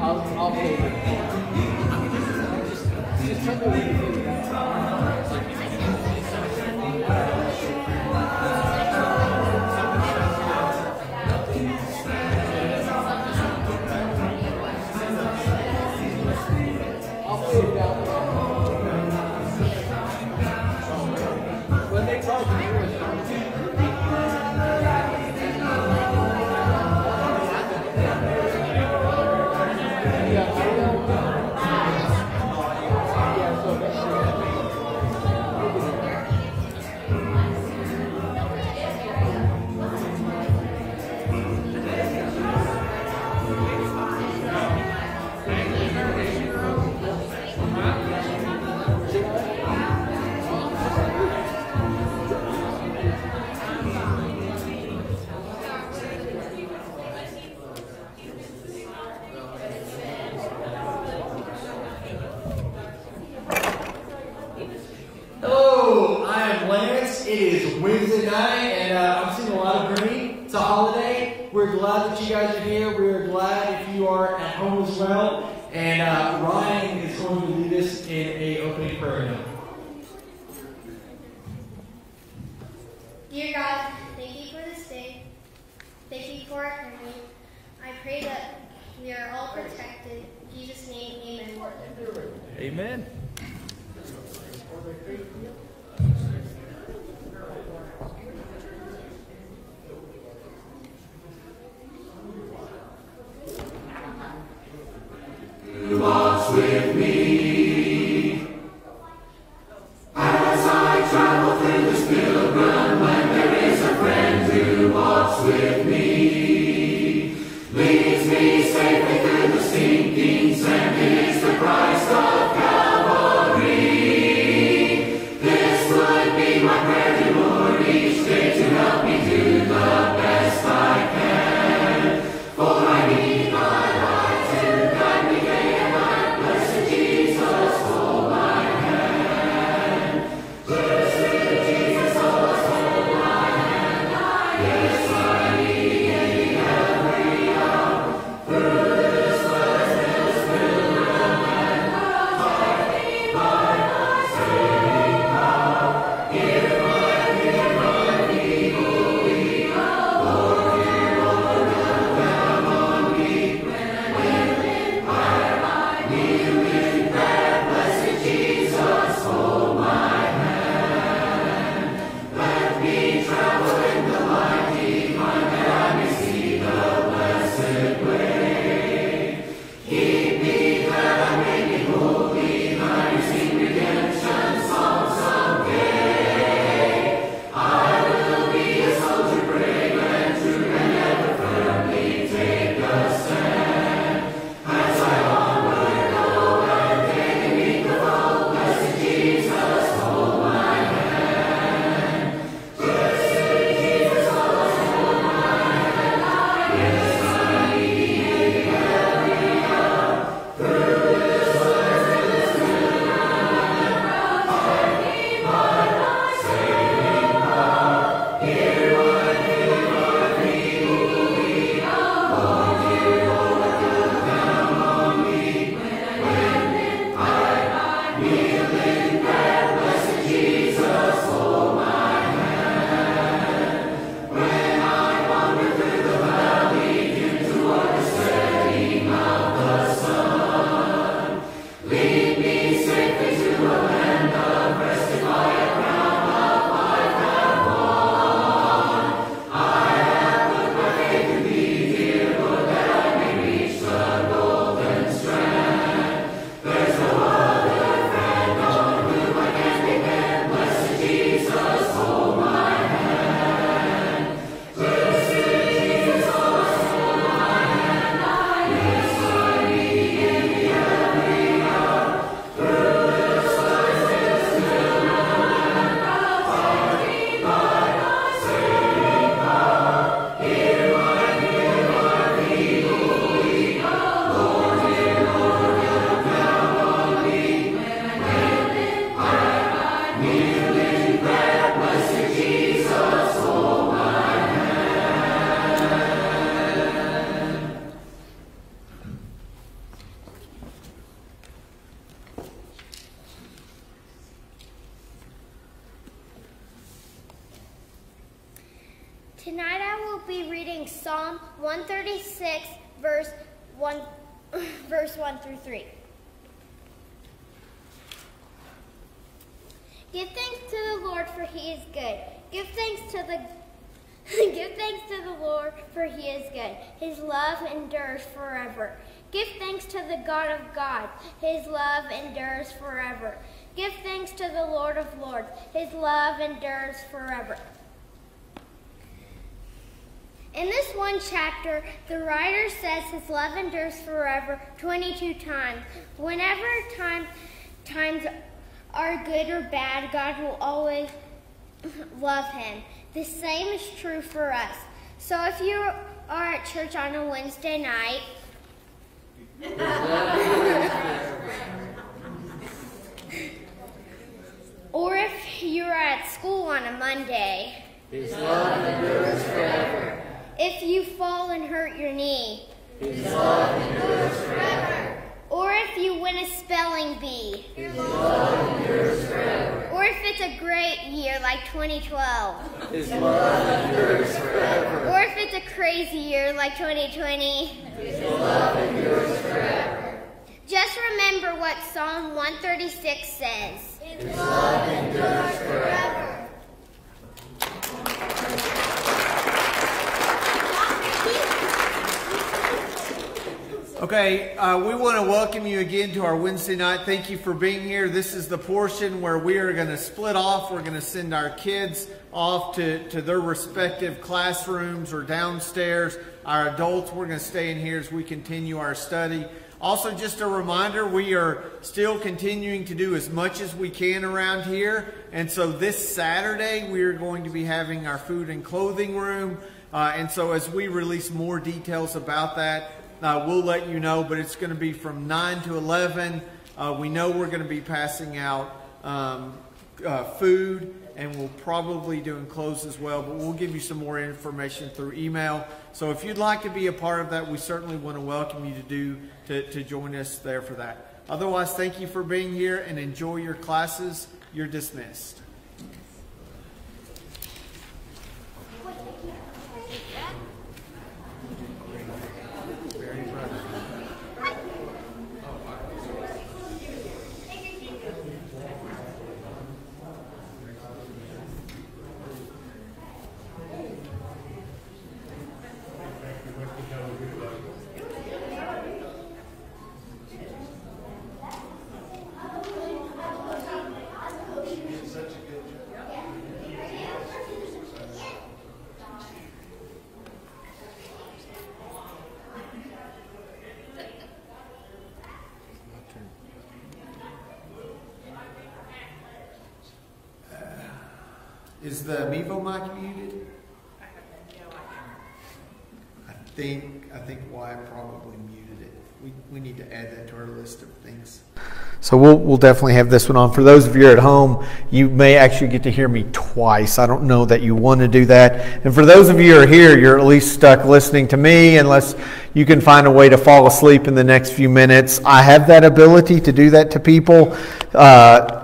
I'll pay it. Just tell me what you figure it out. I'll pay it down. When they talk to you, It is Wednesday night, and I'm seeing a lot of green. It's a holiday. We're glad that you guys are here. We're glad if you are at home as well. And Ryan is going to lead us in a opening prayer now. Dear God, thank you for this day. Thank you for our family. I pray that we are all protected. In Jesus' name, amen. Amen. Walks with me as I travel through this pilgrim land. There is a friend who walks with me, leads me safely through the sinking sand. It is the Christ of Calvary. This would be my prayer to Lord each day, to help me do the best I can. For I need my life to guide me day and night. Blessed Jesus, hold my hand. Blessed Jesus, hold my hand. Yes, I need Tonight I will be reading Psalm 136, verse 1 through 3. Give thanks to the Lord, for he is good. Give thanks to the Lord, for he is good. His love endures forever. Give thanks to the God of gods. His love endures forever. Give thanks to the Lord of lords. His love endures forever. In this one chapter, the writer says his love endures forever 22 times. Whenever times are good or bad, God will always love him. The same is true for us. So if you are at church on a Wednesday night, or if you're at school on a Monday, His love endures forever. If you fall and hurt your knee, His love endures forever. Or if you win a spelling bee, His love endures forever. Or if it's a great year like 2012, His love endures forever. Or if it's a crazy year like 2020, His love endures forever. Just remember what Psalm 136 says. His love endures forever. Okay, we want to welcome you again to our Wednesday night. Thank you for being here. This is the portion where we are going to split off. We're going to send our kids off to their respective classrooms or downstairs. Our adults, we're going to stay in here as we continue our study. Also, just a reminder, we are still continuing to do as much as we can around here. And so this Saturday, we are going to be having our food and clothing room. And so as we release more details about that, we'll let you know, but it's going to be from 9 to 11. We know we're going to be passing out food, and we'll probably doing clothes as well, but we'll give you some more information through email. So if you'd like to be a part of that, we certainly want to welcome you to join us there for that. Otherwise, thank you for being here and enjoy your classes. You're dismissed. Is the Mevo mic muted? I think Wyatt probably muted it. We need to add that to our list of things. So we'll definitely have this one on. For those of you at home, you may actually get to hear me twice. I don't know that you want to do that. And for those of you who are here, you're at least stuck listening to me unless you can find a way to fall asleep in the next few minutes. I have that ability to do that to people,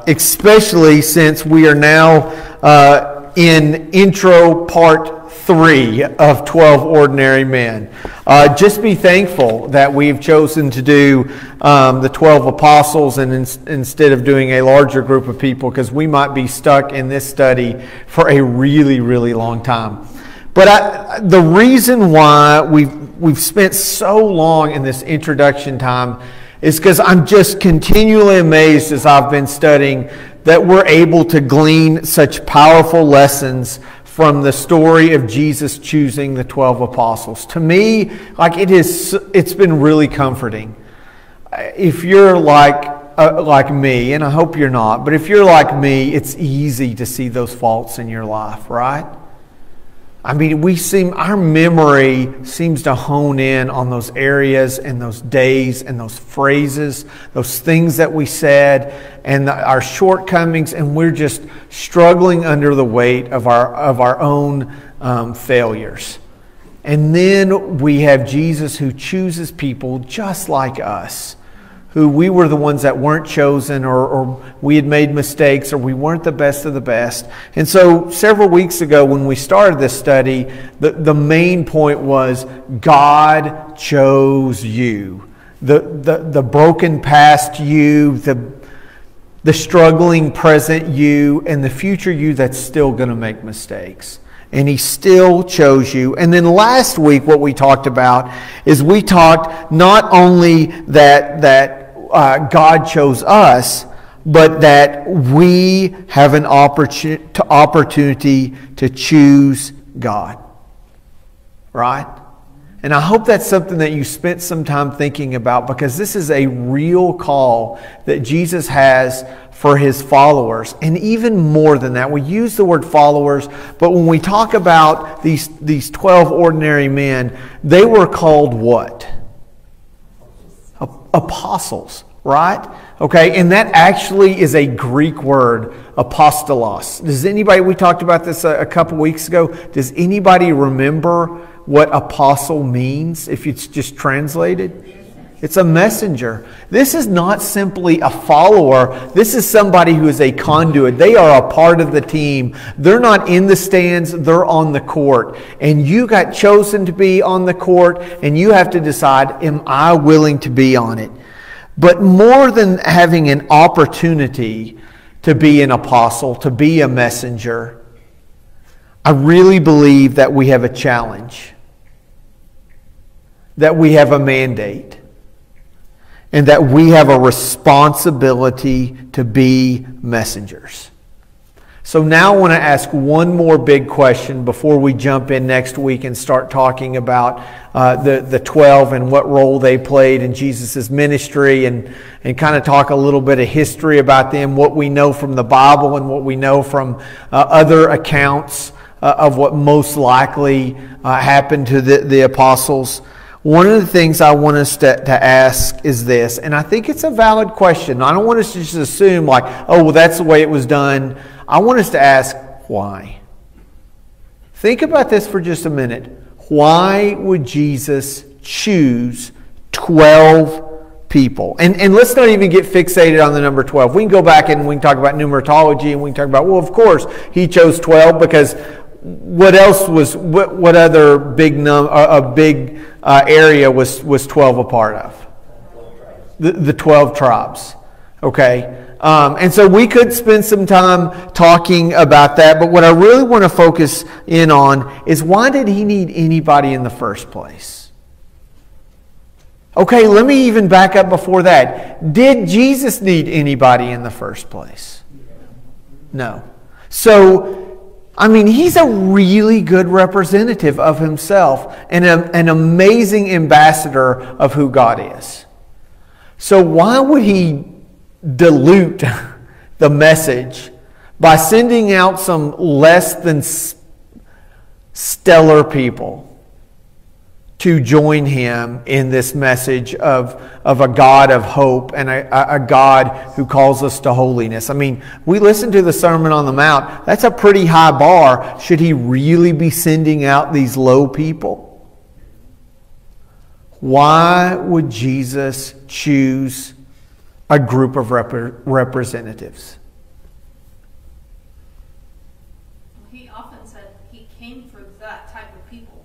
especially since we are now in intro part 3 of 12 Ordinary Men. Just be thankful that we've chosen to do the 12 apostles and instead of doing a larger group of people, because we might be stuck in this study for a really, really long time. But the reason why we've spent so long in this introduction time is because I'm just continually amazed as I've been studying that we're able to glean such powerful lessons from the story of Jesus choosing the 12 apostles. To me, it's been really comforting. If you're like me, and I hope you're not, but if you're like me, it's easy to see those faults in your life, right? I mean, our memory seems to hone in on those areas and those days and those phrases, those things that we said, and our shortcomings, and we're just struggling under the weight of our own failures. And then we have Jesus who chooses people just like us, who we were the ones that weren't chosen, or we had made mistakes, or we weren't the best of the best. And so several weeks ago when we started this study, the main point was God chose you. The broken past you, the struggling present you, and the future you that's still going to make mistakes. And He still chose you. And then last week what we talked about is we talked not only that God chose us, but that we have an opportunity to choose God. Right? And I hope that's something that you spent some time thinking about, because this is a real call that Jesus has for His followers. And even more than that, we use the word followers, but when we talk about these 12 ordinary men, they were called what? Apostles, right? Okay, and that actually is a Greek word, apostolos. Does anybody, we talked about this a couple weeks ago, does anybody remember what apostle means if it's just translated? It's a messenger. This is not simply a follower. This is somebody who is a conduit. They are a part of the team. They're not in the stands. They're on the court. And you got chosen to be on the court, and you have to decide, am I willing to be on it? But more than having an opportunity to be an apostle, to be a messenger, I really believe that we have a challenge, that we have a mandate, and that we have a responsibility to be messengers. So now I want to ask one more big question before we jump in next week and start talking about the 12 and what role they played in Jesus' ministry, and kind of talk a little bit of history about them, what we know from the Bible and what we know from other accounts of what most likely happened to the apostles. One of the things I want us to ask is this, and I think it's a valid question. I don't want us to just assume like, oh, well, that's the way it was done. I want us to ask, why? Think about this for just a minute. Why would Jesus choose 12 people? And let's not even get fixated on the number 12. We can go back and we can talk about numerology, and we can talk about, well, of course, He chose 12 because what else was, what other big area was 12 a part of? The 12 tribes. Okay? And so we could spend some time talking about that, but what I really want to focus in on is, why did He need anybody in the first place? Okay, let me even back up before that. Did Jesus need anybody in the first place? No. So, I mean, He's a really good representative of Himself and an amazing ambassador of who God is. So why would He dilute the message by sending out some less than stellar people to join Him in this message of a God of hope and a God who calls us to holiness? I mean, we listen to the Sermon on the Mount. That's a pretty high bar. Should He really be sending out these low people? Why would Jesus choose a group of representatives? He often said He came for that type of people.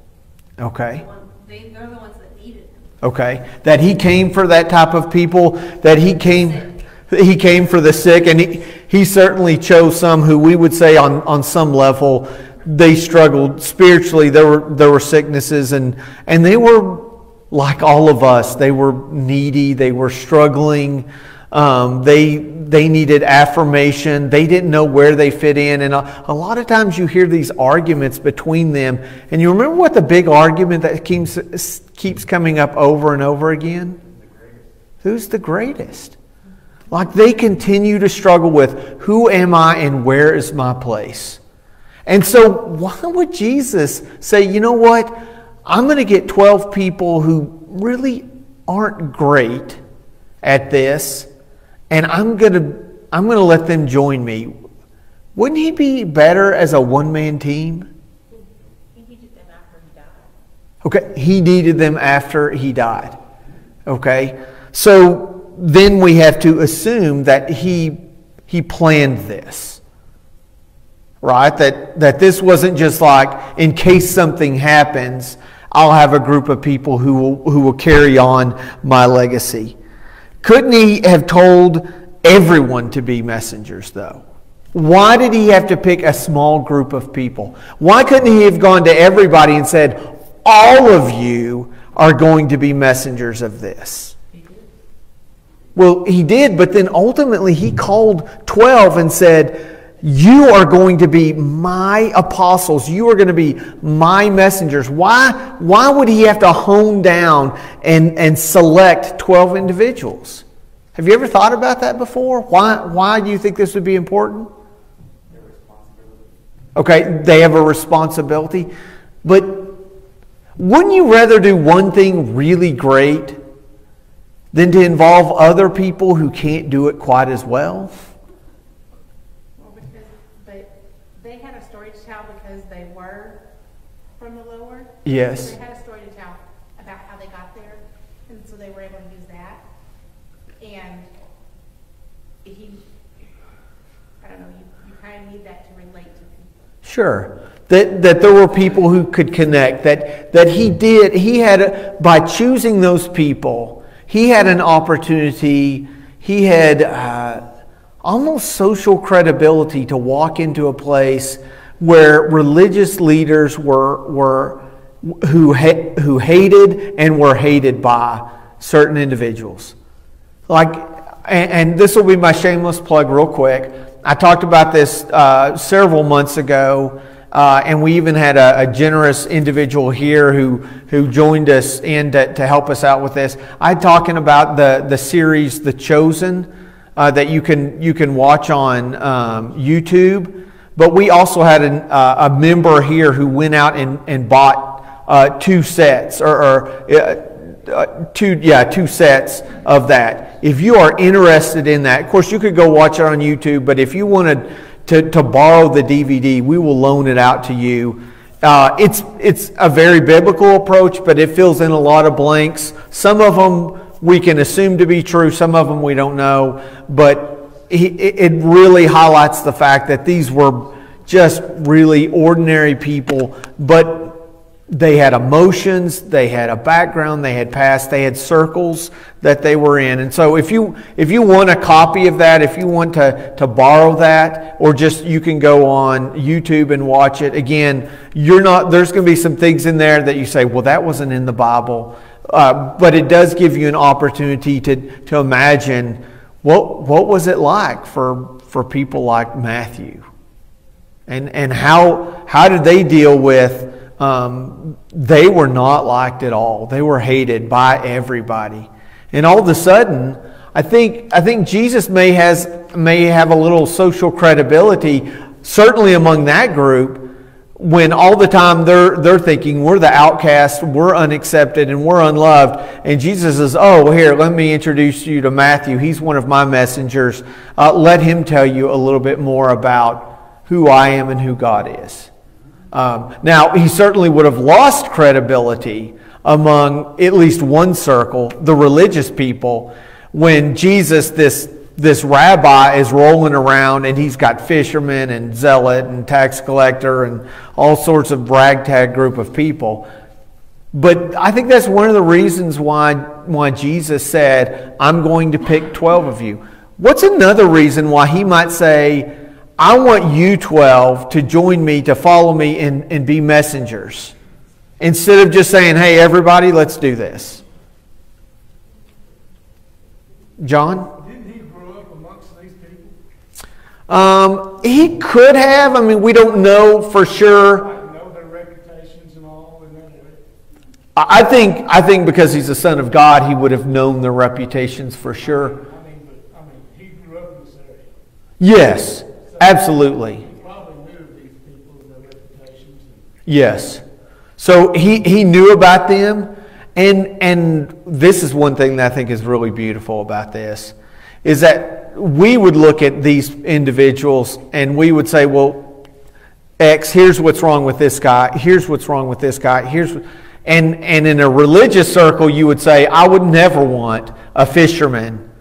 Okay. They're the ones that needed Him. Okay. That He came for that type of people, that He came for the sick, and he certainly chose some who we would say on some level they struggled spiritually. There were sicknesses, and they were like all of us. They were needy, they were struggling. They needed affirmation. They didn't know where they fit in. And a lot of times you hear these arguments between them. And you remember what the big argument that keeps coming up over and over again? Who's the greatest? Like, they continue to struggle with, who am I and where is my place? And so why would Jesus say, you know what? I'm going to get 12 people who really aren't great at this, and I'm going to let them join me. Wouldn't He be better as a one-man team? He needed them after He died. Okay, He needed them after He died. Okay, so then we have to assume that he planned this. Right? That this wasn't just like, in case something happens, I'll have a group of people who will carry on my legacy. Couldn't he have told everyone to be messengers, though? Why did he have to pick a small group of people? Why couldn't he have gone to everybody and said, all of you are going to be messengers of this? Well, he did, but then ultimately he called 12 and said, you are going to be my apostles. You are going to be my messengers. Why would he have to hone down and select 12 individuals? Have you ever thought about that before? Why do you think this would be important? Okay, they have a responsibility. But wouldn't you rather do one thing really great than to involve other people who can't do it quite as well? They had a story to tell because they were from the lower. Yes. So they had a story to tell about how they got there, and so they were able to use that. And I don't know, you kind of need that to relate to people. Sure. That there were people who could connect. He had, by choosing those people, he had an opportunity, he had almost social credibility to walk into a place where religious leaders who hated and were hated by certain individuals. And this will be my shameless plug real quick. I talked about this several months ago, and we even had a generous individual here who joined us in to help us out with this. I'm talking about the series The Chosen, that you can watch on YouTube. But we also had a member here who went out and bought 2 sets two sets of that. If you are interested in that, of course you could go watch it on YouTube, but if you wanted to borrow the DVD, we will loan it out to you. It's a very biblical approach, but it fills in a lot of blanks. Some of them we can assume to be true, some of them we don't know, but it really highlights the fact that these were just really ordinary people, but they had emotions, they had a background, they had past, they had circles that they were in. And so if you want a copy of that, if you want to borrow that, or just you can go on YouTube and watch it. Again, there's going to be some things in there that you say, well, that wasn't in the Bible. But it does give you an opportunity to imagine what was it like for people like Matthew, and how did they deal with they were not liked at all. They were hated by everybody, and all of a sudden, I think Jesus may have a little social credibility, certainly among that group. When all the time they're thinking we're the outcast, we're unaccepted, and we're unloved. And Jesus says, oh, here, let me introduce you to Matthew. He's one of my messengers. Let him tell you a little bit more about who I am and who God is. Now, he certainly would have lost credibility among at least one circle, the religious people, when Jesus, this rabbi, is rolling around and he's got fishermen and zealot and tax collector and all sorts of ragtag group of people. But I think that's one of the reasons why Jesus said, I'm going to pick 12 of you. What's another reason why he might say, I want you 12 to join me, to follow me and be messengers, instead of just saying, hey, everybody, let's do this? John? He could have. I mean, we don't know for sure. Know their reputations and all, and that way. I think because he's the Son of God, he would have known their reputations for sure. I mean, he grew up in this area. Yes, absolutely. He probably knew these people and their reputations. Yes. So he knew about them, and this is one thing that I think is really beautiful about this, is that we would look at these individuals and we would say, well, X, here's what's wrong with this guy, here's what's wrong with this guy, and in a religious circle you would say, I would never want a fisherman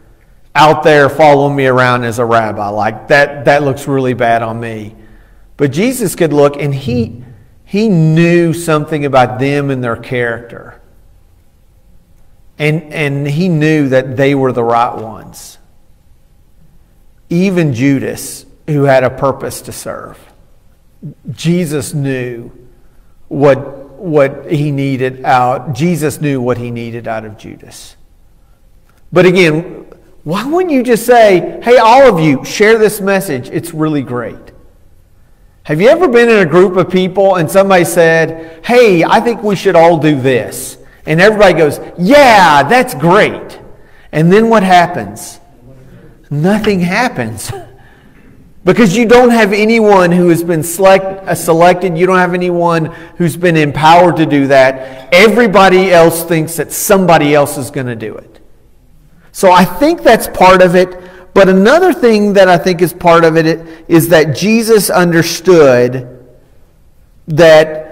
out there following me around as a rabbi. Like, that looks really bad on me. But Jesus could look, and he knew something about them and their character. And he knew that they were the right ones. Even Judas, who had a purpose to serve. Jesus knew what he needed out. Jesus knew what he needed out of Judas. But again, why wouldn't you just say, hey, all of you, share this message. It's really great. Have you ever been in a group of people and somebody said, hey, I think we should all do this? And everybody goes, yeah, that's great. And then what happens? Nothing happens. Because you don't have anyone who has been selected. You don't have anyone who's been empowered to do that. Everybody else thinks that somebody else is going to do it. So I think that's part of it. But another thing that I think is part of it is that Jesus understood that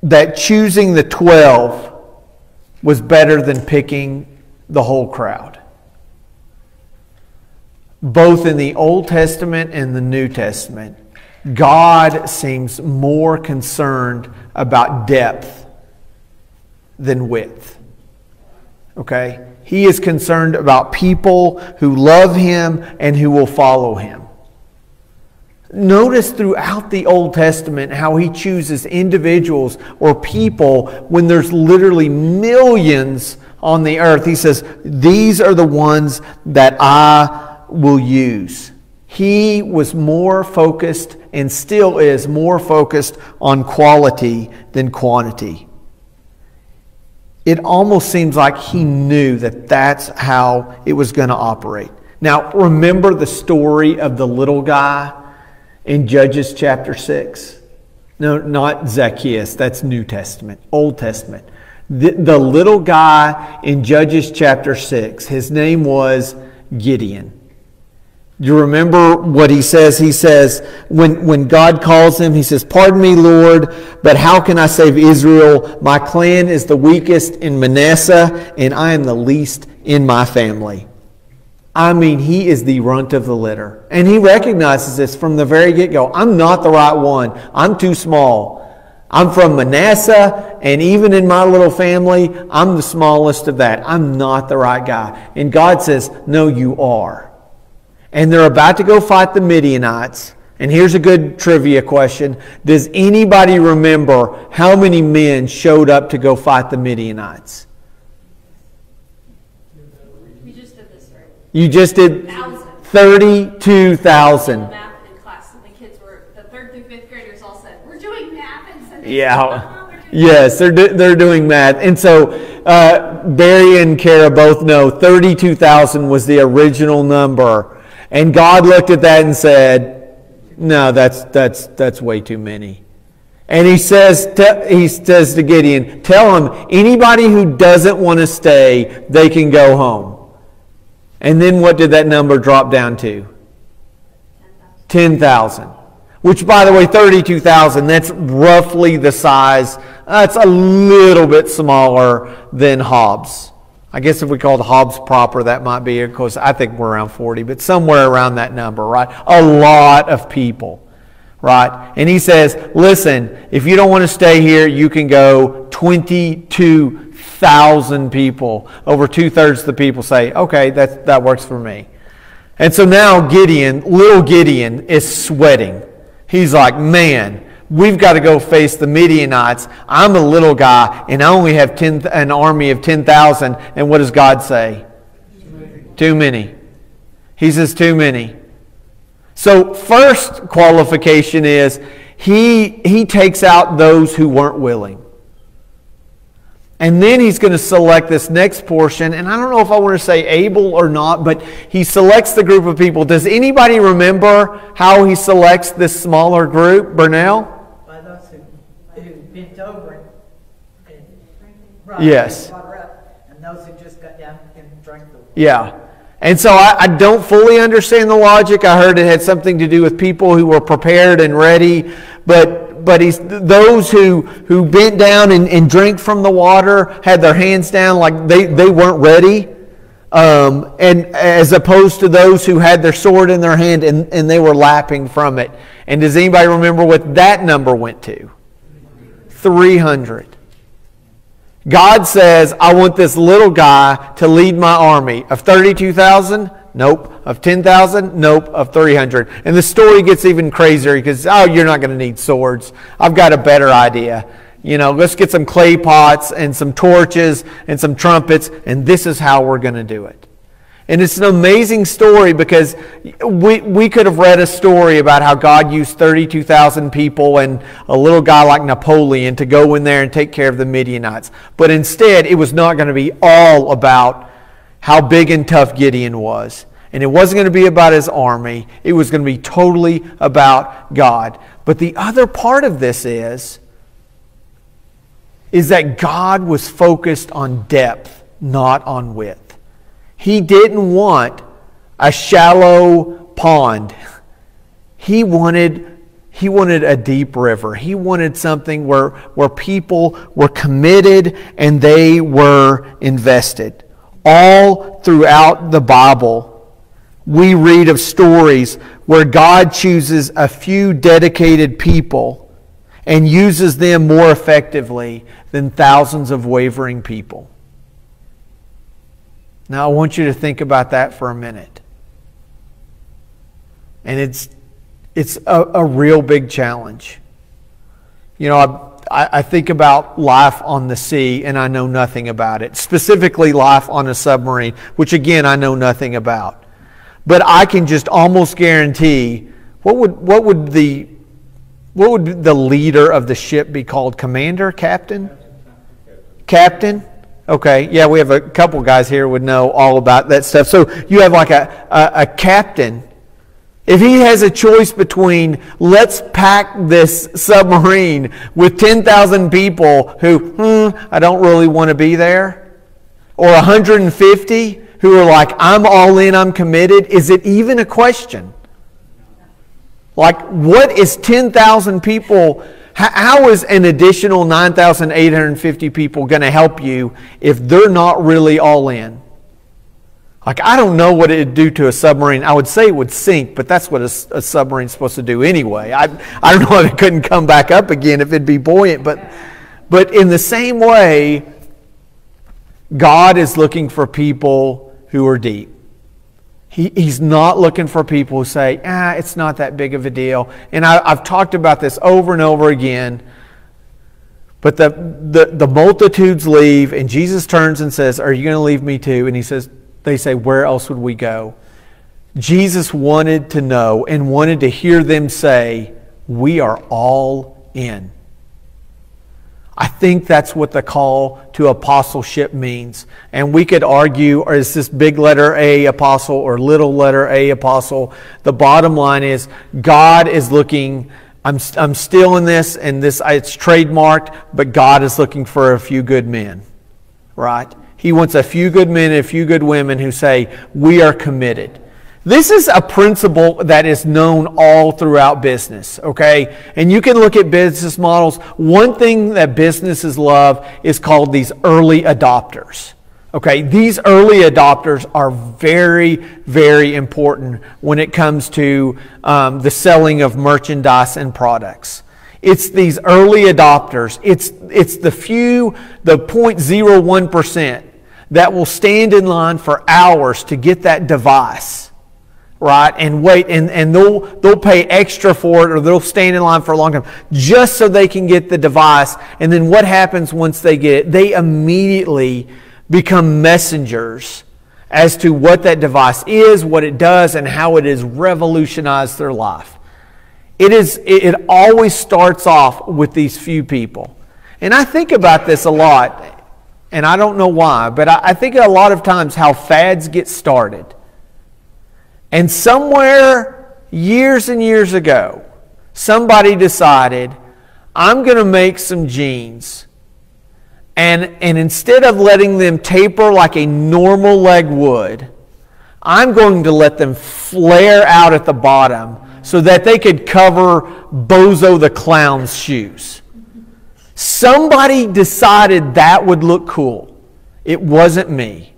that choosing the 12 was better than picking the whole crowd. Both in the Old Testament and the New Testament, God seems more concerned about depth than width. Okay? He is concerned about people who love Him and who will follow Him. Notice throughout the Old Testament how He chooses individuals or people when there's literally millions on the earth. He says, these are the ones that I will use. He was more focused and still is more focused on quality than quantity. It almost seems like He knew that that's how it was going to operate. Now, remember the story of the little guy in Judges chapter 6? No, not Zacchaeus. That's New Testament. Old Testament. The little guy in Judges chapter 6, his name was Gideon. Do you remember what he says? He says, when God calls him, he says, pardon me, Lord, but how can I save Israel? My clan is the weakest in Manasseh, and I am the least in my family. I mean, he is the runt of the litter. And he recognizes this from the very get-go. I'm not the right one. I'm too small. I'm from Manasseh, and even in my little family, I'm the smallest of that. I'm not the right guy. And God says, no, you are. And they're about to go fight the Midianites. And here's a good trivia question. Does anybody remember how many men showed up to go fight the Midianites? We just did this, right? You just did 32,000. Math in class, and the kids were, the 3rd through 5th graders all said, we're doing math. And said, Yeah. Yes, they're doing math. And so Barry and Kara both know 32,000 was the original number. And God looked at that and said, no, that's way too many. And he says to Gideon, tell him, anybody who doesn't want to stay, they can go home. And then what did that number drop down to? 10,000. Which, by the way, 32,000, that's roughly the size. It's a little bit smaller than Hobbs. I guess if we called Hobbs proper, that might be, of course, I think we're around 40, but somewhere around that number, right? A lot of people, right? And he says, listen, if you don't want to stay here, you can go. 22,000 people. Over 2/3 of the people say, okay, that works for me. And so now little Gideon is sweating. He's like, man, we've got to go face the Midianites. I'm a little guy, and I only have an army of 10,000. And what does God say? Too many. He says too many. So first qualification is he takes out those who weren't willing. And then he's going to select this next portion. And I don't know if I want to say able or not, but he selects the group of people. Does anybody remember how he selects this smaller group, Burnell? By those who bent over and yes. water up, and those who just got down and drank the water. Yeah. And so I don't fully understand the logic. I heard it had something to do with people who were prepared and ready, but those who bent down and drank from the water, had their hands down like they weren't ready. and as opposed to those who had their sword in their hand and they were lapping from it. And does anybody remember what that number went to? 300. God says, I want this little guy to lead my army of 32,000. Nope. Of 10,000? Nope. Of 300. And the story gets even crazier because, you're not going to need swords. I've got a better idea. Let's get some clay pots and some torches and some trumpets, and this is how we're going to do it. And it's an amazing story because we could have read a story about how God used 32,000 people and a little guy like Napoleon to go in there and take care of the Midianites. But instead, it was not going to be all about how big and tough Gideon was. And it wasn't going to be about his army. It was going to be totally about God. But the other part of this is that God was focused on depth, not on width. He didn't want a shallow pond. He wanted a deep river. He wanted something where people were committed and they were invested. All throughout the Bible, we read of stories where God chooses a few dedicated people and uses them more effectively than thousands of wavering people. Now I want you to think about that for a minute. And it's a real big challenge. I think about life on the sea and I know nothing about it. Specifically life on a submarine, which again I know nothing about. But I can just almost guarantee what would the leader of the ship be called? Commander? Captain? Captain? Okay, yeah, we have a couple guys here who would know all about that stuff. So you have like a captain. If he has a choice between let's pack this submarine with 10,000 people who, I don't really want to be there, or 150 who are like, I'm all in, I'm committed, is it even a question? Like, what is 10,000 people? How is an additional 9,850 people going to help you if they're not really all in? Like, I don't know what it would do to a submarine. I would say it would sink, but that's what a submarine's supposed to do anyway. I don't know if it couldn't come back up again if it'd be buoyant. But in the same way, God is looking for people who are deep. He's not looking for people who say, it's not that big of a deal. And I've talked about this over and over again. But the multitudes leave, and Jesus turns and says, are you going to leave me too? And they say, where else would we go? Jesus wanted to know and wanted to hear them say, we are all in. I think that's what the call to apostleship means. And we could argue, or is this big letter A apostle or little letter A apostle? The bottom line is God is looking, I'm still in this, and this it's trademarked, but God is looking for a few good men, right? He wants a few good men and a few good women who say, we are committed. This is a principle that is known all throughout business, okay? And you can look at business models. One thing that businesses love is called these early adopters, okay? These early adopters are very, very important when it comes to the selling of merchandise and products. It's these early adopters. It's the 0.01% that will stand in line for hours to get that device. Right, and wait, and they'll pay extra for it, or they'll stand in line for a long time just so they can get the device. And then what happens once they get it? They immediately become messengers as to what that device is, what it does, and how it has revolutionized their life. It always starts off with these few people, and I think about this a lot, and I don't know why, but I think a lot of times how fads get started. And somewhere years and years ago, somebody decided, I'm going to make some jeans. And instead of letting them taper like a normal leg would, I'm going to let them flare out at the bottom so that they could cover Bozo the Clown's shoes. Somebody decided that would look cool. It wasn't me.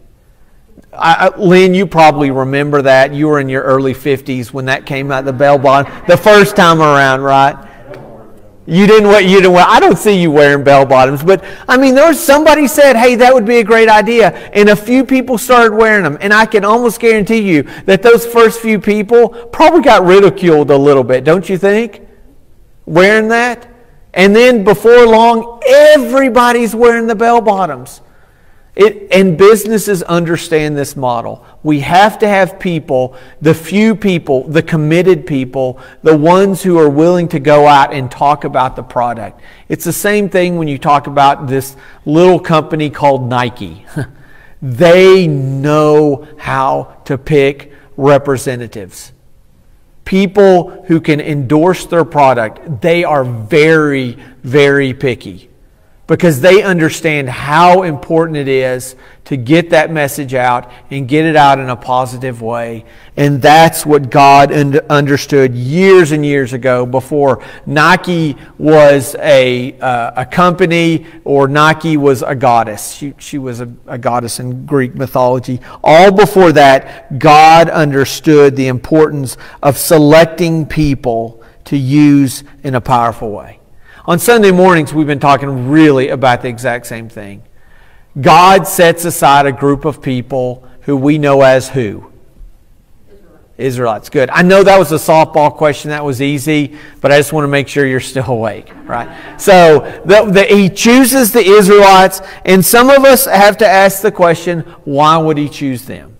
Lynn, you probably remember that. You were in your early 50s when that came out, the bell bottom, the first time around, right? You didn't wear. I don't see you wearing bell bottoms, but I mean, somebody said, "Hey, that would be a great idea," and a few people started wearing them. And I can almost guarantee you that those first few people probably got ridiculed a little bit, don't you think? Wearing that, and then before long, everybody's wearing the bell bottoms. And businesses understand this model. We have to have people, the few people, the committed people, the ones who are willing to go out and talk about the product. It's the same thing when you talk about this little company called Nike. They know how to pick representatives. People who can endorse their product. They are very, very picky, because they understand how important it is to get that message out and get it out in a positive way. And that's what God understood years and years ago, before Nike was a company or Nike was a goddess. She was a goddess in Greek mythology. All before that, God understood the importance of selecting people to use in a powerful way. On Sunday mornings, we've been talking really about the exact same thing. God sets aside a group of people who we know as who? Israelites. Good. I know that was a softball question. That was easy, but I just want to make sure you're still awake, right? So He chooses the Israelites, and some of us have to ask the question, why would He choose them?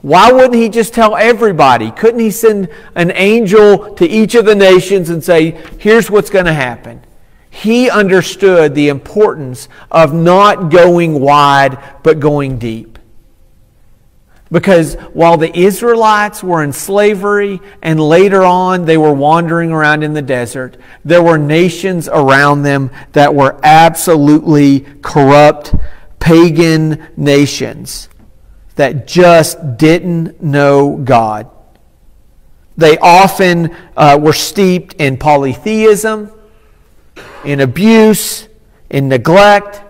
Why wouldn't He just tell everybody? Couldn't He send an angel to each of the nations and say, here's what's going to happen? He understood the importance of not going wide, but going deep. Because while the Israelites were in slavery and later on they were wandering around in the desert, there were nations around them that were absolutely corrupt, pagan nations that just didn't know God. They often were steeped in polytheism, in abuse, in neglect,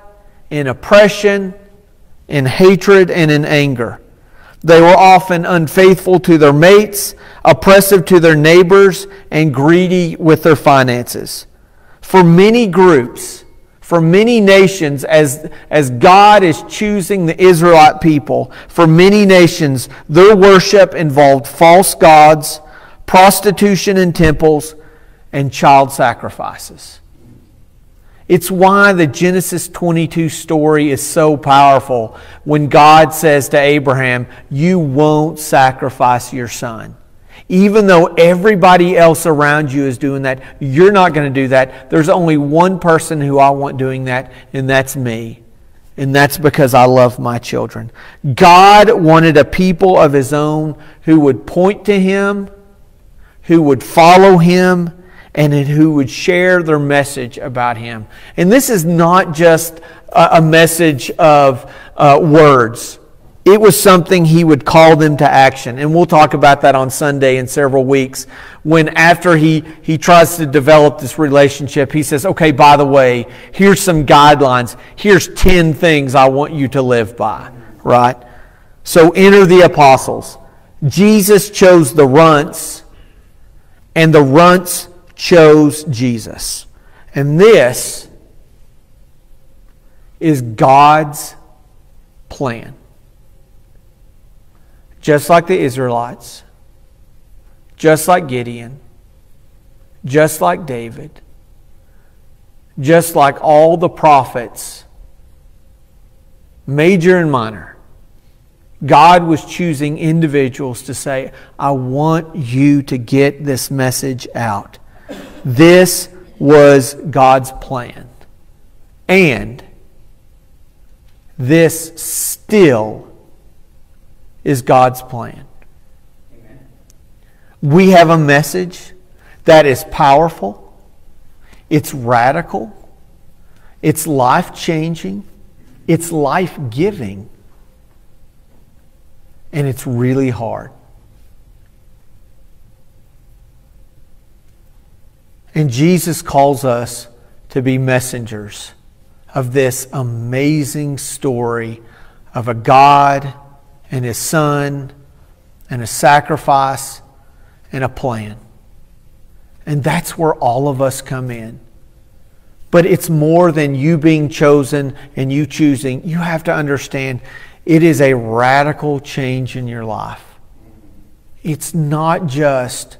in oppression, in hatred, and in anger. They were often unfaithful to their mates, oppressive to their neighbors, and greedy with their finances. For many groups, for many nations, as God is choosing the Israelite people, for many nations, their worship involved false gods, prostitution in temples, and child sacrifices. It's why the Genesis 22 story is so powerful when God says to Abraham, you won't sacrifice your son. Even though everybody else around you is doing that, you're not going to do that. There's only one person who I want doing that, and that's me. And that's because I love my children. God wanted a people of His own who would point to Him, who would follow Him, and who would share their message about Him. And this is not just a message of words. It was something He would call them to action. And we'll talk about that on Sunday in several weeks, when after he tries to develop this relationship, He says, okay, by the way, here's some guidelines. Here's 10 things I want you to live by. Right? So enter the apostles. Jesus chose the runts, and the runts chose Jesus. And this is God's plan. Just like the Israelites, just like Gideon, just like David, just like all the prophets, major and minor, God was choosing individuals to say, I want you to get this message out. This was God's plan. And this still is God's plan. Amen. We have a message that is powerful, it's radical, it's life-changing, it's life-giving, and it's really hard. And Jesus calls us to be messengers of this amazing story of a God and His Son and a sacrifice and a plan. And that's where all of us come in. But it's more than you being chosen and you choosing. You have to understand it is a radical change in your life. It's not just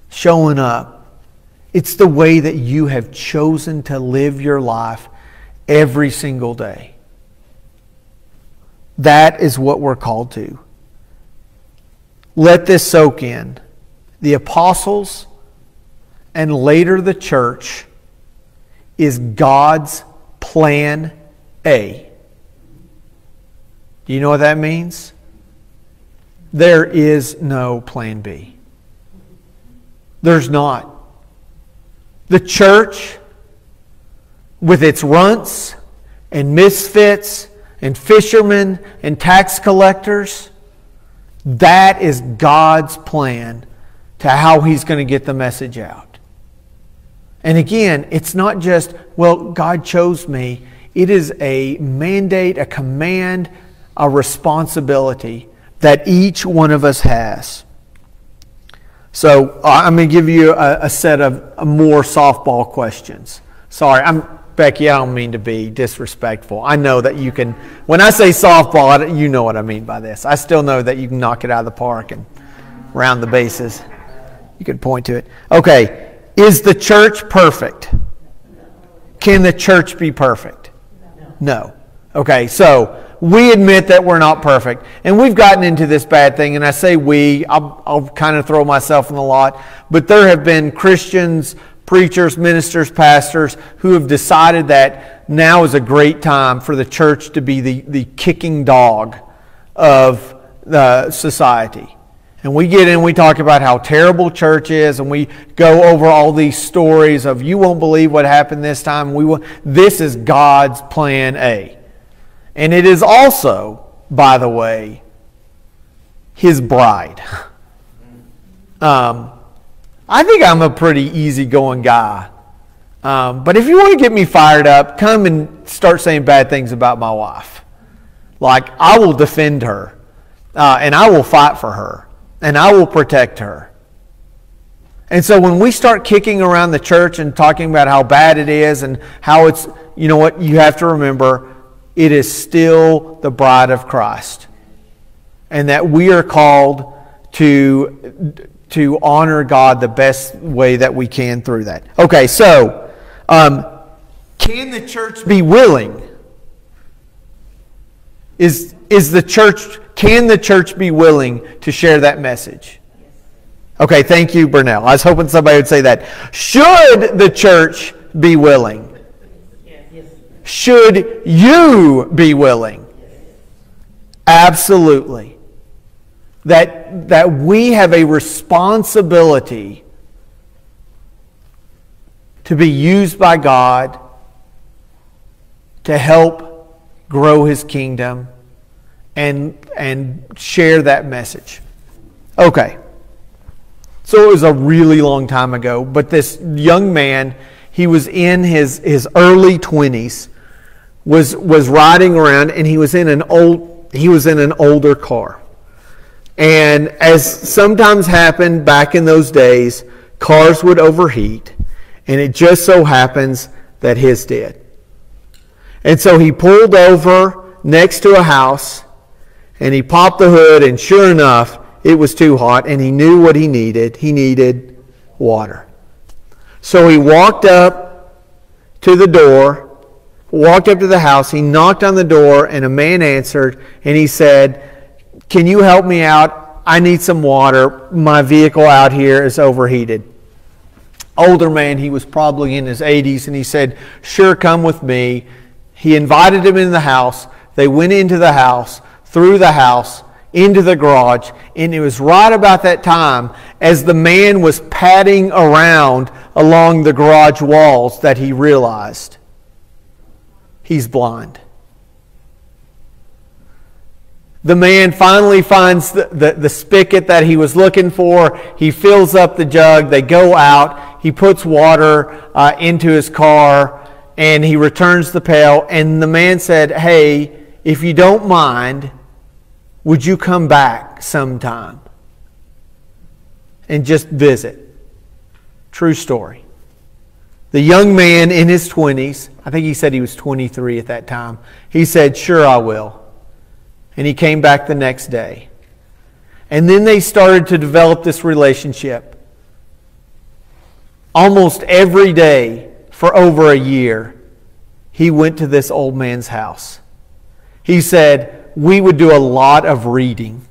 showing up. It's the way that you have chosen to live your life every single day. That is what we're called to. Let this soak in. The apostles and later the church is God's plan A. Do you know what that means? There is no plan B. There's not. The church, with its runts and misfits and fishermen and tax collectors, that is God's plan to how He's going to get the message out. And again, it's not just, well, God chose me. It is a mandate, a command, a responsibility that each one of us has. So I'm going to give you a set of more softball questions. Sorry, Becky, I don't mean to be disrespectful. I know that you can, when I say softball, you know what I mean by this. I still know that you can knock it out of the park and round the bases. You can point to it. Okay, is the church perfect? Can the church be perfect? No. Okay, so we admit that we're not perfect. And we've gotten into this bad thing, and I say we, I'll kind of throw myself in the lot, but there have been Christians, preachers, ministers, pastors who have decided that now is a great time for the church to be the kicking dog of the society. And we get in, we talk about how terrible church is, and we go over all these stories of you won't believe what happened this time. This is God's plan A. And it is also, by the way, His bride. I think I'm a pretty easygoing guy. But if you want to get me fired up, come and start saying bad things about my wife. Like, I will defend her. And I will fight for her. And I will protect her. And so when we start kicking around the church and talking about how bad it is and how it's, you know what, you have to remember, it is still the bride of Christ. And that we are called to honor God the best way that we can through that. Okay, so can the church be willing? Can the church be willing to share that message? Okay, thank you, Burnell. I was hoping somebody would say that. Should the church be willing? Should you be willing? Absolutely. That we have a responsibility to be used by God to help grow His kingdom and share that message. Okay. So it was a really long time ago, but this young man, he was in his early 20s, was riding around, and he was in an older car. And as sometimes happened back in those days, cars would overheat, and it just so happens that his did. And so he pulled over next to a house, and he popped the hood, and sure enough, it was too hot, and he knew what he needed. He needed water. So he walked up to the door, walked up to the house, he knocked on the door, and a man answered, and he said, "Can you help me out? I need some water. My vehicle out here is overheated." Older man, he was probably in his 80s, and he said, "Sure, come with me." He invited him in the house. They went into the house, through the house, into the garage, and it was right about that time as the man was padding around along the garage walls that he realized he's blind. The man finally finds the spigot that he was looking for. He fills up the jug. They go out. He puts water into his car, and he returns the pail. And the man said, "Hey, if you don't mind, Would you come back sometime and just visit? True story. The young man in his 20s, I think he said he was 23 at that time, he said, sure, I will. And he came back the next day. And then they started to develop this relationship. Almost every day for over a year, he went to this old man's house. He said, we would do a lot of reading.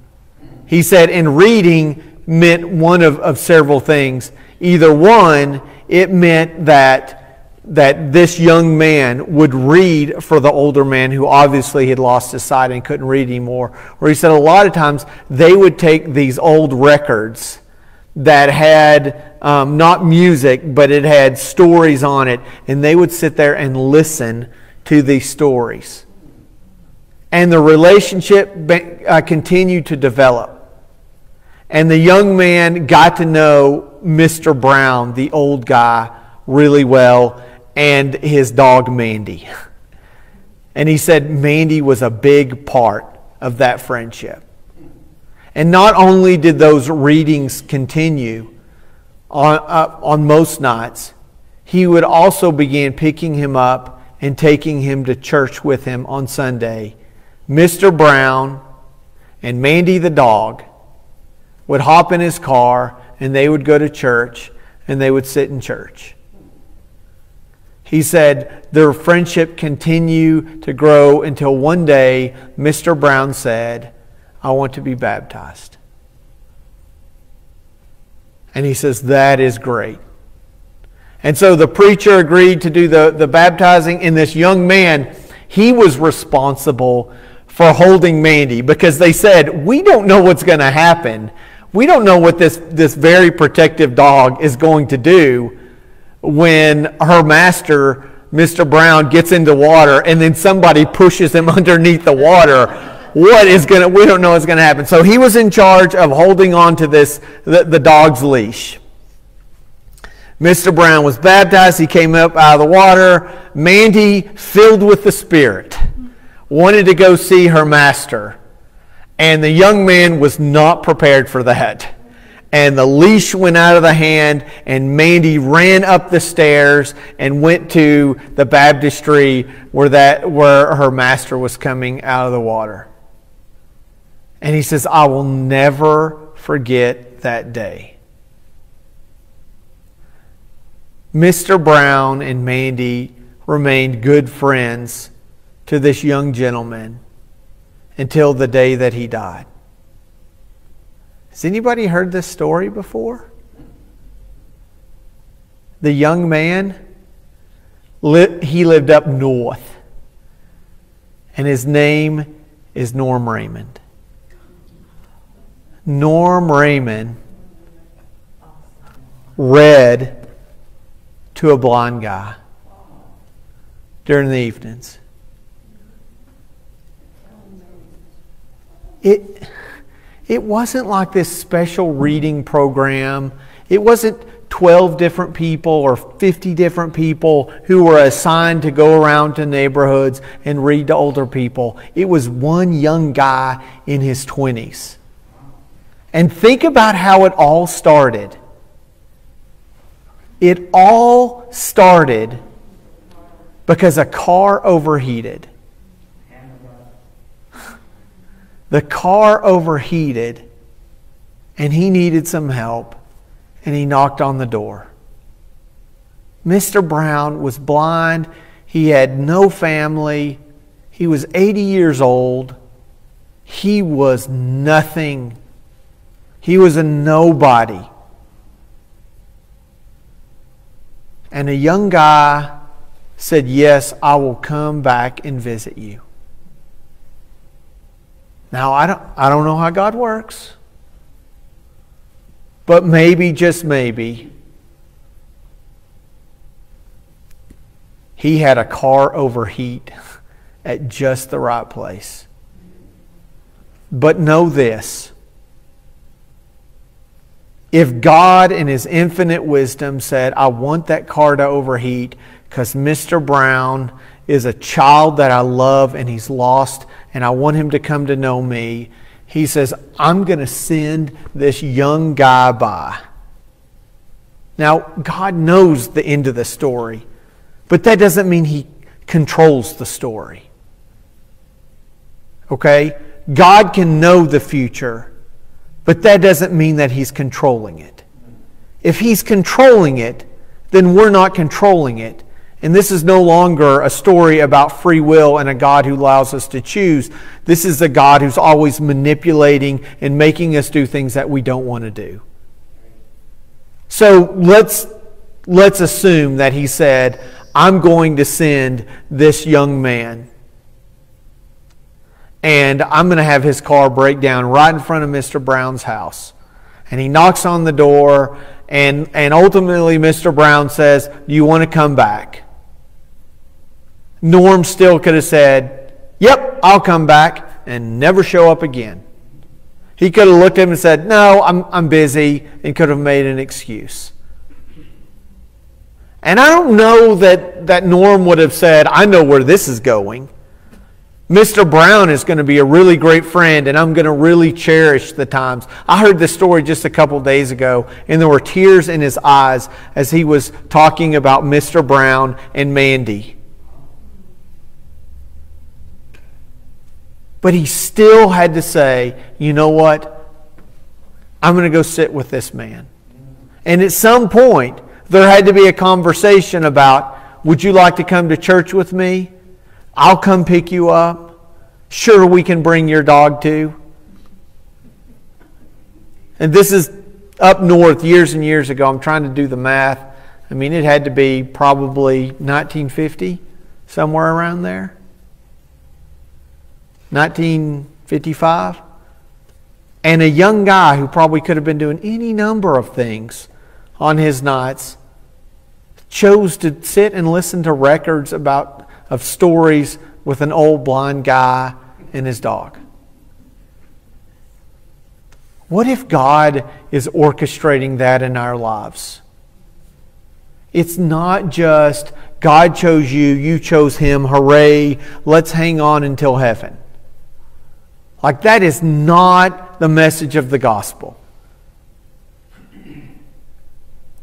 He said, and reading meant one of several things. Either one, it meant that this young man would read for the older man who obviously had lost his sight and couldn't read anymore. Or he said a lot of times they would take these old records that had not music, but it had stories on it, and they would sit there and listen to these stories. And the relationship continued to develop. And the young man got to know Mr. Brown, the old guy, really well, and his dog Mandy. And he said Mandy was a big part of that friendship. And not only did those readings continue on most nights, he would also begin picking him up and taking him to church with him on Sunday. Mr. Brown and Mandy the dog would hop in his car and they would go to church and they would sit in church. He said their friendship continued to grow until one day Mr. Brown said, I want to be baptized. And he says, that is great. And so the preacher agreed to do the baptizing, and this young man, he was responsible for holding Mandy, because they said, we don't know what's going to happen. We don't know what this very protective dog is going to do when her master, Mr. Brown, gets into water and then somebody pushes him underneath the water. We don't know what's going to happen. So he was in charge of holding on to the dog's leash. Mr. Brown was baptized. He came up out of the water. Mandy, filled with the Spirit, wanted to go see her master. And the young man was not prepared for that. And the leash went out of the hand, and Mandy ran up the stairs and went to the baptistry where her master was coming out of the water. And he says, I will never forget that day. Mr. Brown and Mandy remained good friends to this young gentleman until the day that he died. Has anybody heard this story before? The young man, he lived up north, and his name is Norm Raymond. Norm Raymond read to a blind guy during the evenings. It wasn't like this special reading program. It wasn't 12 different people or 50 different people who were assigned to go around to neighborhoods and read to older people. It was one young guy in his 20s. And think about how it all started. It all started because a car overheated. The car overheated, and he needed some help, and he knocked on the door. Mr. Brown was blind. He had no family. He was 80 years old. He was nothing. He was a nobody. And a young guy said, yes, I will come back and visit you. Now, I don't know how God works, but maybe, just maybe, he had a car overheat at just the right place. But know this: if God in His infinite wisdom said, I want that car to overheat because Mr. Brown is a child that I love and he's lost and I want him to come to know me, He says, I'm going to send this young guy by. Now, God knows the end of the story, but that doesn't mean He controls the story. Okay? God can know the future, but that doesn't mean that He's controlling it. If He's controlling it, then we're not controlling it. And this is no longer a story about free will and a God who allows us to choose. This is a God who's always manipulating and making us do things that we don't want to do. So let's assume that He said, I'm going to send this young man, and I'm going to have his car break down right in front of Mr. Brown's house. And he knocks on the door, and ultimately Mr. Brown says, do you want to come back? Norm still could have said, yep, I'll come back, and never show up again. He could have looked at him and said, no, I'm busy, and could have made an excuse. And I don't know that Norm would have said, I know where this is going. Mr. Brown is going to be a really great friend, and I'm going to really cherish the times. I heard this story just a couple days ago, and there were tears in his eyes as he was talking about Mr. Brown and Mandy. But he still had to say, you know what? I'm going to go sit with this man. And at some point, there had to be a conversation about, would you like to come to church with me? I'll come pick you up. Sure, we can bring your dog too. And this is up north years and years ago. I'm trying to do the math. I mean, it had to be probably 1950, somewhere around there. 1955. And a young guy who probably could have been doing any number of things on his nights chose to sit and listen to records of stories with an old blind guy and his dog. What if God is orchestrating that in our lives? It's not just God chose you, you chose Him, hooray, let's hang on until heaven. Like, that is not the message of the gospel.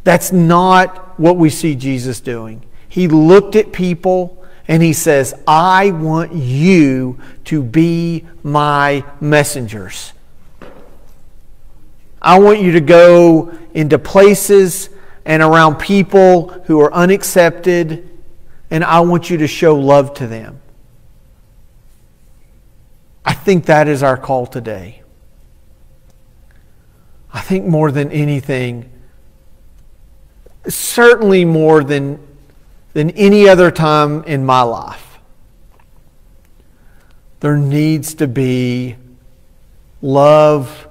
That's not what we see Jesus doing. He looked at people and He says, I want you to be my messengers. I want you to go into places and around people who are unaccepted, and I want you to show love to them. I think that is our call today. I think more than anything, certainly more than any other time in my life, there needs to be love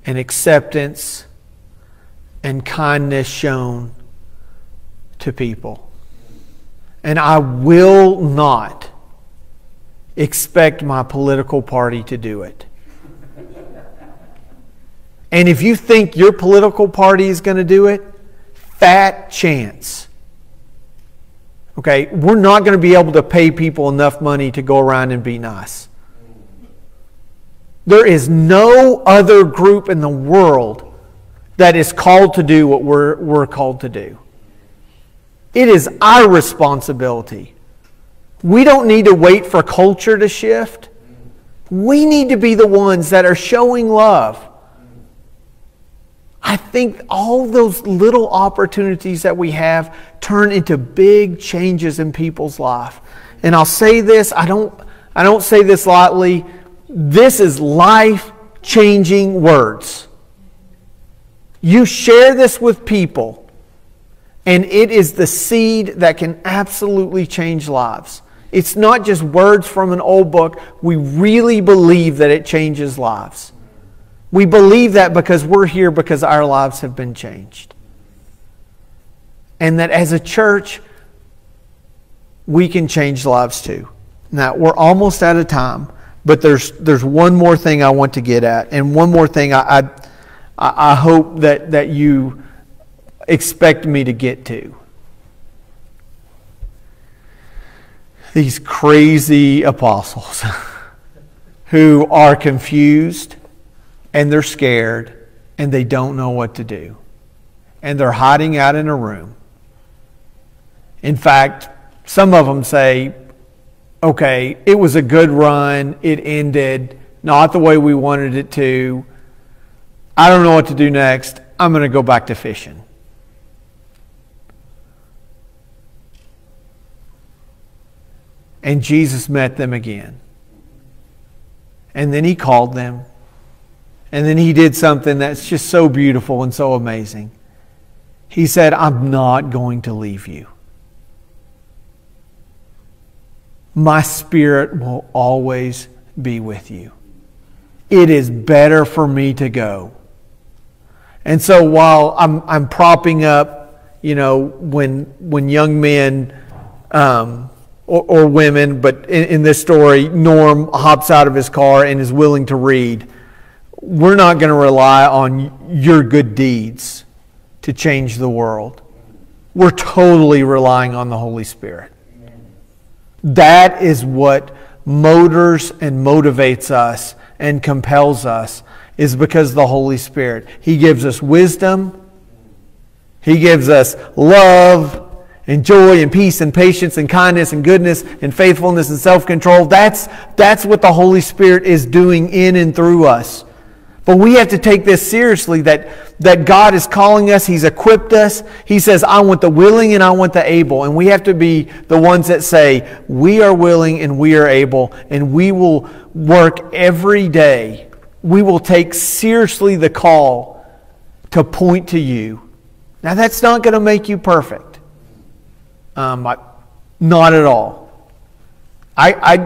and acceptance and kindness shown to people. And I will not expect my political party to do it. And if you think your political party is going to do it, fat chance. Okay, we're not going to be able to pay people enough money to go around and be nice. There is no other group in the world that is called to do what we're called to do. It is our responsibility. We don't need to wait for culture to shift. We need to be the ones that are showing love. I think all those little opportunities that we have turn into big changes in people's life. And I'll say this, I don't say this lightly. This is life-changing words. You share this with people, and it is the seed that can absolutely change lives. It's not just words from an old book. We really believe that it changes lives. We believe that because we're here because our lives have been changed. And that as a church, we can change lives too. Now, we're almost out of time, but there's one more thing I want to get at, and one more thing I hope that you expect me to get to. These crazy apostles who are confused and they're scared and they don't know what to do. And they're hiding out in a room. In fact, some of them say, okay, it was a good run. It ended not the way we wanted it to. I don't know what to do next. I'm going to go back to fishing. And Jesus met them again. And then he called them. And then he did something that's just so beautiful and so amazing. He said, I'm not going to leave you. My Spirit will always be with you. It is better for me to go. And so while I'm propping up, when young men or women, but in this story, Norm hops out of his car and is willing to read, we're not going to rely on your good deeds to change the world. We're totally relying on the Holy Spirit. That is what motors and motivates us and compels us, is because the Holy Spirit. He gives us wisdom. He gives us love and joy and peace and patience and kindness and goodness and faithfulness and self-control. That's what the Holy Spirit is doing in and through us. But we have to take this seriously, that God is calling us. He's equipped us. He says, I want the willing and I want the able. And we have to be the ones that say, we are willing and we are able. And we will work every day. We will take seriously the call to point to you. Now, that's not going to make you perfect. Not at all. I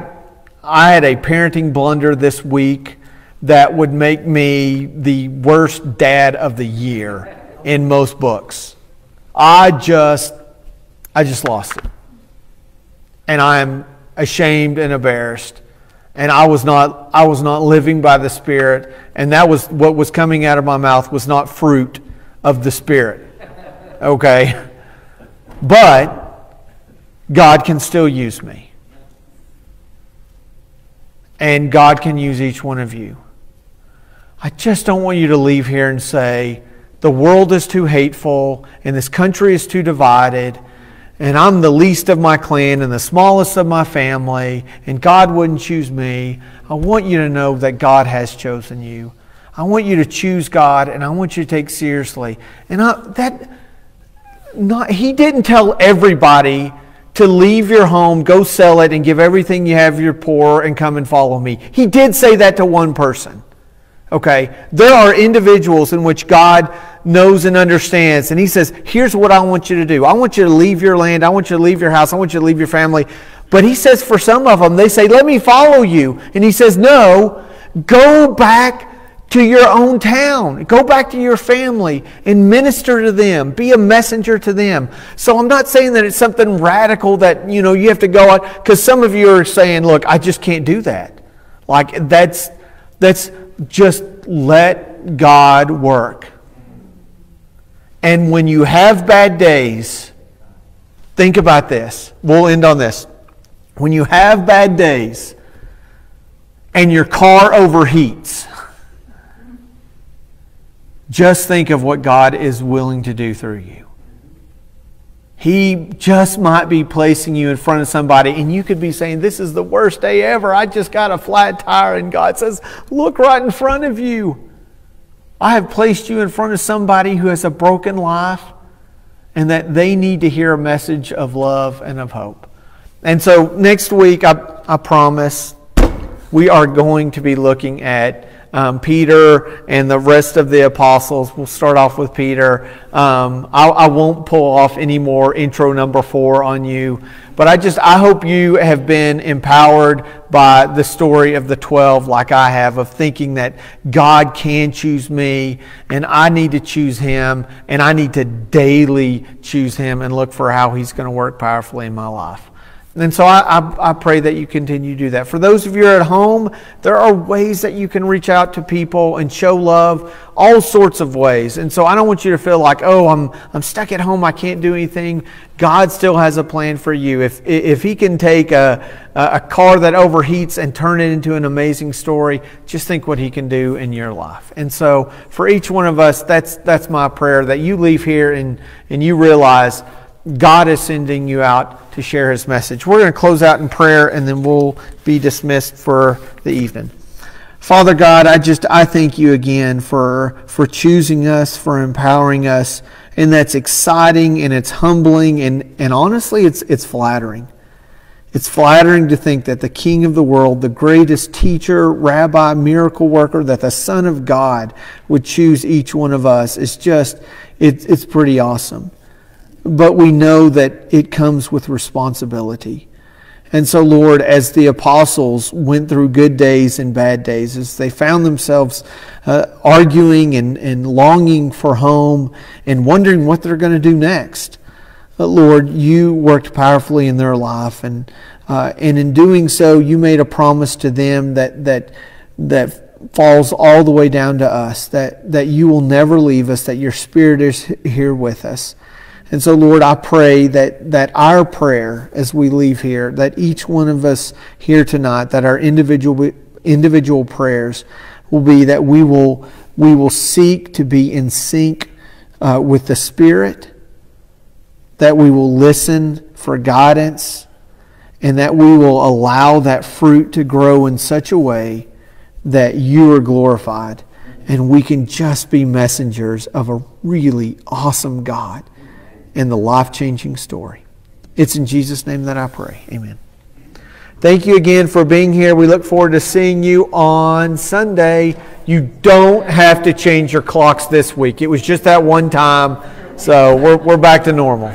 had a parenting blunder this week that would make me the worst dad of the year in most books. I just lost it. And I am ashamed and embarrassed. And I was not living by the Spirit, and that was what was coming out of my mouth was not fruit of the Spirit. Okay? But God can still use me. And God can use each one of you. I just don't want you to leave here and say, the world is too hateful, and this country is too divided, and I'm the least of my clan and the smallest of my family, and God wouldn't choose me. I want you to know that God has chosen you. I want you to choose God, and I want you to take seriously. And He didn't tell everybody to leave your home, go sell it, and give everything you have to your poor, and come and follow me. He did say that to one person. Okay, there are individuals in which God knows and understands, and He says, here's what I want you to do. I want you to leave your land. I want you to leave your house. I want you to leave your family. But He says for some of them, they say, let me follow you. And He says, no, go back to your own town. Go back to your family and minister to them. Be a messenger to them. So I'm not saying that it's something radical that, you have to go out, because some of you are saying, look, I just can't do that. Like, that's just let God work. And when you have bad days, think about this. We'll end on this. When you have bad days and your car overheats, just think of what God is willing to do through you. He just might be placing you in front of somebody, and you could be saying, this is the worst day ever. I just got a flat tire. And God says, look right in front of you. I have placed you in front of somebody who has a broken life, and that they need to hear a message of love and of hope. And so next week, I promise, we are going to be looking at Peter and the rest of the apostles. We'll start off with Peter. I won't pull off any more intro number 4 on you, but I hope you have been empowered by the story of the 12 like I have, of thinking that God can choose me and I need to choose Him, and I need to daily choose Him and look for how He's going to work powerfully in my life. And so I pray that you continue to do that. For those of you who are at home, there are ways that you can reach out to people and show love, all sorts of ways. And so I don't want you to feel like, oh, I'm stuck at home, I can't do anything. God still has a plan for you. If He can take a car that overheats and turn it into an amazing story, just think what He can do in your life. And so for each one of us, that's my prayer, that you leave here and you realize God is sending you out to share His message. We're going to close out in prayer, and then we'll be dismissed for the evening. Father God, I thank you again for choosing us, for empowering us, and that's exciting and it's humbling and honestly it's flattering. It's flattering to think that the King of the world, the greatest teacher, rabbi, miracle worker, that the Son of God would choose each one of us. It's pretty awesome. But we know that it comes with responsibility. And so, Lord, as the apostles went through good days and bad days, as they found themselves arguing and longing for home and wondering what they're going to do next, Lord, you worked powerfully in their life. And in doing so, you made a promise to them that falls all the way down to us, that you will never leave us, that your Spirit is here with us. And so, Lord, I pray that our prayer as we leave here, that each one of us here tonight, that our individual prayers will be that we will seek to be in sync with the Spirit, that we will listen for guidance, and that we will allow that fruit to grow in such a way that you are glorified and we can just be messengers of a really awesome God and the life-changing story. It's in Jesus' name that I pray. Amen. Thank you again for being here. We look forward to seeing you on Sunday. You don't have to change your clocks this week. It was just that one time, so we're back to normal.